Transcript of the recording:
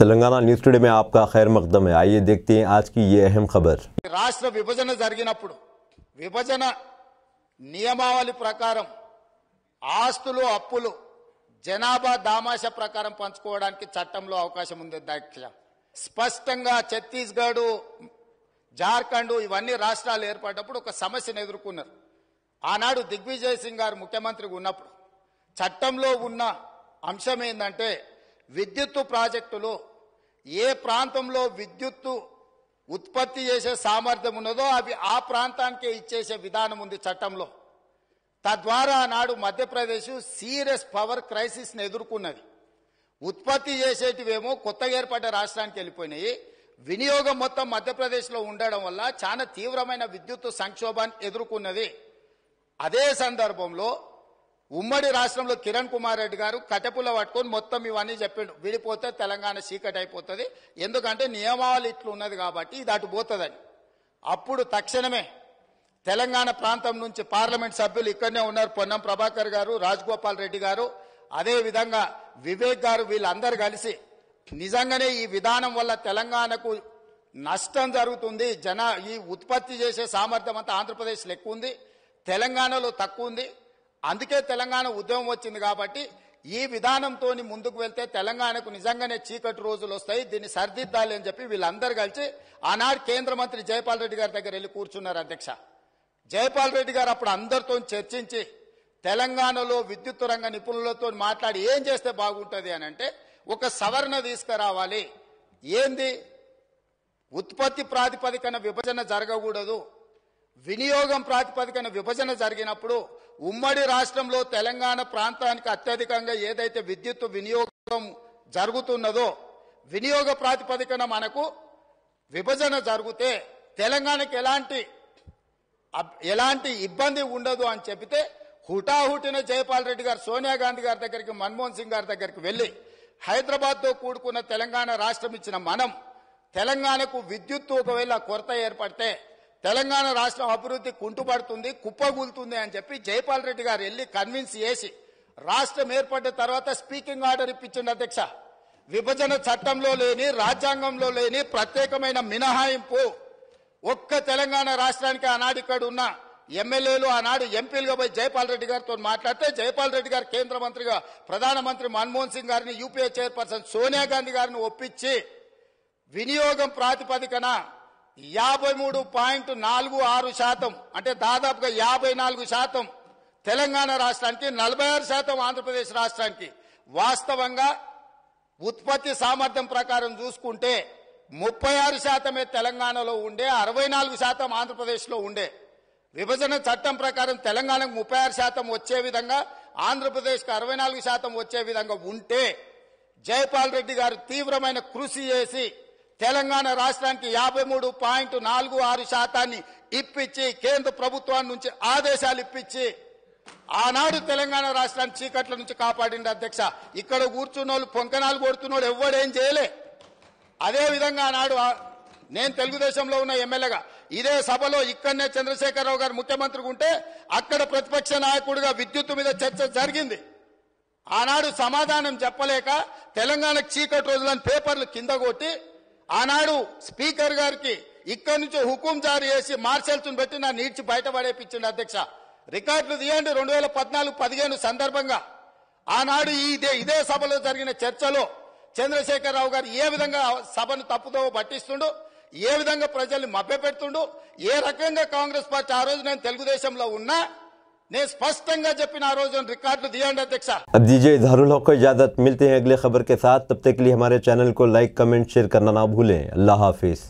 Telangana news today में आपका खैर मकदम है। आइए देखते हैं आज की ये अहम खबर। రాష్ట్ర విభజన జరిగినప్పుడు విభజన నియమావళి ప్రకారం ఆస్తులు అప్పులు జనాభా దామాష ప్రకారం పంచుకోవడానికి చట్టంలో అవకాశం ఉంది అధ్యక్ష. స్పష్టంగా ఛత్తీస్గఢ్ జార్ఖండ్ ఇవన్నీ రాష్ట్రాలు ఏర్పడినప్పుడు ఒక సమస్యను ఎదుర్కొన్నారు. ఆనాడు దిగ్విజయ్ సింగ్ గారు ముఖ్యమంత్రిగా ఉన్నప్పుడు చట్టంలో ఉన్న అంశం ఏంటంటే విద్యుత్తు ప్రాజెక్టులో ఏ ప్రాంతంలో విద్యుత్తు ఉత్పత్తి చేసే సామర్థ్యం ఉన్నదో అవి ఆ ప్రాంతానికే ఇచ్చేసే విధానం ఉంది చట్టంలో. తద్వారా నాడు మధ్యప్రదేశ్ సీరియస్ పవర్ క్రైసిస్ని ఎదుర్కొన్నది. ఉత్పత్తి చేసేటివేమో కొత్తగా ఏర్పడ్డ రాష్ట్రానికి వెళ్ళిపోయినాయి. వినియోగం మొత్తం మధ్యప్రదేశ్లో ఉండడం వల్ల చాలా తీవ్రమైన విద్యుత్ సంక్షోభాన్ని ఎదుర్కొన్నది. అదే సందర్భంలో ఉమ్మడి రాష్ట్రంలో కిరణ్ కుమార్ రెడ్డి గారు కట్టెపుల్ల పట్టుకొని మొత్తం ఇవన్నీ చెప్పిండు. విడిపోతే తెలంగాణ చీకటి అయిపోతుంది, ఎందుకంటే నియమావళి ఇట్లు ఉన్నది కాబట్టి ఇది అటు పోతుందని. అప్పుడు తక్షణమే తెలంగాణ ప్రాంతం నుంచి పార్లమెంట్ సభ్యులు ఇక్కడనే ఉన్నారు, పొన్నం ప్రభాకర్ గారు, రాజగోపాల్ రెడ్డి గారు, అదే విధంగా వివేక్ గారు, వీళ్ళందరూ కలిసి నిజంగానే ఈ విధానం వల్ల తెలంగాణకు నష్టం జరుగుతుంది, ఈ ఉత్పత్తి చేసే సామర్థ్యం అంతా ఆంధ్రప్రదేశ్లో ఎక్కువ ఉంది, తెలంగాణలో తక్కువ ఉంది, అందుకే తెలంగాణ ఉద్యమం వచ్చింది కాబట్టి ఈ విధానంతో ముందుకు వెళ్తే తెలంగాణకు నిజంగానే చీకటి రోజులు వస్తాయి, దీన్ని సరిదిద్దాలి అని చెప్పి వీళ్ళందరూ కలిసి ఆనాడు కేంద్ర మంత్రి జైపాల్ రెడ్డి గారి దగ్గర వెళ్ళి కూర్చున్నారు అధ్యక్ష. జైపాల్ రెడ్డి గారు అప్పుడు అందరితో చర్చించి తెలంగాణలో విద్యుత్ రంగ నిపుణులతో మాట్లాడి ఏం చేస్తే బాగుంటుంది అని అంటే ఒక సవరణ తీసుకురావాలి. ఏంది? ఉత్పత్తి ప్రాతిపదికన విభజన జరగకూడదు, వినియోగం ప్రాతిపదికన విభజన జరిగినప్పుడు ఉమ్మడి రాష్ట్రంలో తెలంగాణ ప్రాంతానికి అత్యధికంగా ఏదైతే విద్యుత్ వినియోగం జరుగుతున్నదో వినియోగ ప్రాతిపదికన మనకు విభజన జరిగితే తెలంగాణకి ఎలాంటి ఇబ్బంది ఉండదు అని చెబితే హుటాహుటిన జైపాల్ రెడ్డి గారు సోనియా గాంధీ గారి దగ్గరికి, మన్మోహన్ సింగ్ గారి దగ్గరికి వెళ్లి హైదరాబాద్తో కూడుకున్న తెలంగాణ రాష్ట్రం ఇచ్చిన మనం తెలంగాణకు విద్యుత్తు ఒకవేళ కొరత ఏర్పడితే తెలంగాణ రాష్ట్రం అభివృద్ధి కుంటుపడుతుంది, కుప్పగూలుతుంది అని చెప్పి జైపాల్ రెడ్డి గారు వెళ్ళి కన్విన్స్ చేసి రాష్ట్రం ఏర్పడిన తర్వాత స్పీకింగ్ ఆర్డర్ ఇప్పించింది అధ్యక్ష. విభజన చట్టంలో లేని, రాజ్యాంగంలో లేని ప్రత్యేకమైన మినహాయింపు ఒక్క తెలంగాణ రాష్ట్రానికి ఆనాడు ఇక్కడ ఉన్న ఎమ్మెల్యేలు ఆనాడు ఎంపీలుగా పోయి జైపాల్ రెడ్డి గారితో మాట్లాడితే జైపాల్ రెడ్డి గారు కేంద్ర మంత్రిగా ప్రధానమంత్రి మన్మోహన్ సింగ్ గారిని, యూపీఏ చైర్పర్సన్ సోనియా గాంధీ గారిని ఒప్పించి వినియోగం ప్రాతిపదికన 53.46% అంటే దాదాపుగా 54% తెలంగాణ రాష్ట్రానికి, 46% ఆంధ్రప్రదేశ్ రాష్ట్రానికి. వాస్తవంగా ఉత్పత్తి సామర్థ్యం ప్రకారం చూసుకుంటే 36% తెలంగాణలో ఉండే, 64% ఆంధ్రప్రదేశ్లో ఉండే. విభజన చట్టం ప్రకారం తెలంగాణకు 36% వచ్చే విధంగా, ఆంధ్రప్రదేశ్కి 64% వచ్చే విధంగా ఉంటే జైపాల్ రెడ్డి గారు తీవ్రమైన కృషి చేసి తెలంగాణ రాష్ట్రానికి 53.46% ఇప్పించి కేంద్ర ప్రభుత్వం నుంచి ఆదేశాలు ఇప్పించి ఆనాడు తెలంగాణ రాష్ట్రాన్ని చీకట్ల నుంచి కాపాడింది అధ్యక్ష. ఇక్కడ కూర్చున్నోళ్ళు పొంకనాలు కొడుతున్నోడు ఎవడేం చేయలే. అదే విధంగా ఆనాడు నేను తెలుగుదేశంలో ఉన్న ఎమ్మెల్యేగా ఇదే సభలో ఇక్కడనే చంద్రశేఖరరావు గారు ముఖ్యమంత్రిగా ఉంటే అక్కడ ప్రతిపక్ష నాయకుడిగా విద్యుత్తు మీద చర్చ జరిగింది. ఆనాడు సమాధానం చెప్పలేక తెలంగాణకు చీకటి రోజులని పేపర్లు కింద కొట్టి ఆనాడు స్పీకర్ గారికి ఇక్కడి నుంచి హుకుం జారీ చేసి మార్షల్స్ పెట్టి నా నీడ్చి బయటపడేపించింది అధ్యక్ష. రికార్డులు తీయండి. 2014-15 సందర్భంగా ఆనాడు ఇదే సభలో జరిగిన చర్చలో చంద్రశేఖరరావు గారు ఏ విధంగా సభను తప్పుదో పట్టిస్తుండు, ఏ విధంగా ప్రజల్ని మభ్యపెడుతుండు, ఏ రకంగా కాంగ్రెస్ పార్టీ ఆ రోజు నేను తెలుగుదేశంలో ఉన్నా నేను స్పష్టంగా చెప్పిన ఆ రోజు రికార్డులు తీయండి అధ్యక్ష. अब दीजिए इजहारुल हक को इजाजत। मिलते हैं अगले खबर के साथ, तब तक के लिए हमारे चैनल को लाइक, कमेंट, शेयर करना ना भूलें। अल्लाह हाफिज।